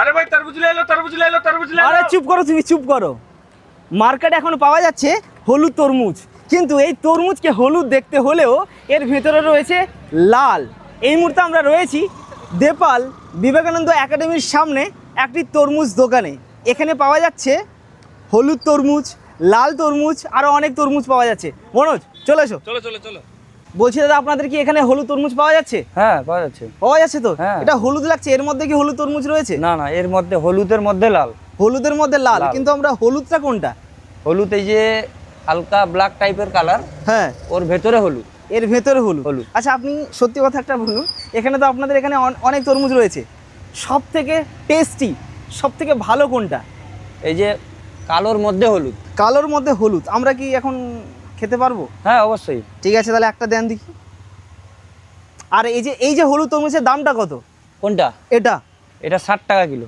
আরে ভাই তরমুজ ले लो তরমুজ ले लो তরমুজ ले लो। আরে চুপ করো, তুমি চুপ করো। মার্কেটে এখন পাওয়া যাচ্ছে হলুদ তরমুজ, কিন্তু এই তরমুজকে হলুদ দেখতে হলেও এর ভেতরে রয়েছে লাল। এই মুহূর্তে আমরা রয়েছি দেপাল বিবেকানন্দ একাডেমির সামনে একটি তরমুজ দোকানে। এখানে পাওয়া যাচ্ছে হলুদ তরমুজ, লাল তরমুজ, আরও অনেক তরমুজ পাওয়া যাচ্ছে। মনোজ চলে এসো। চলো চলো চলো। বলছি দাদা, আপনাদের কি এখানে হলুদ তরমুজ পাওয়া যাচ্ছে? হ্যাঁ পাওয়া যাচ্ছে। পাওয়া যাচ্ছে তো? হ্যাঁ। এটা হলুদ লাগছে, এর মধ্যে কি হলুদ তরমুজ রয়েছে? না না, এর মধ্যে হলুদের মধ্যে লাল। হলুদের মধ্যে লাল, লাল। কিন্তু আমরা হলুদটা কোনটা? হলুদ এই যে হালকা ব্ল্যাক টাইপের কালার, হ্যাঁ, ওর ভেতরে হলুদ। এর ভেতরে হলুদ। হলুদ। আচ্ছা, আপনি সত্যি কথা একটা বলুন, এখানে তো আপনাদের এখানে অনেক তরমুজ রয়েছে, সব থেকে টেস্টি, সব থেকে ভালো কোনটা? এই যে কালোর মধ্যে হলুদ। কালোর মধ্যে হলুদ। আমরা কি এখন খেতে পারবো? হ্যাঁ অবশ্যই। ঠিক আছে, তাহলে একটা দেন দেখি। আর এই যে হলুদ তরমুজের দামটা কত? কোনটা? এটা এটা 60 টাকা কিলো।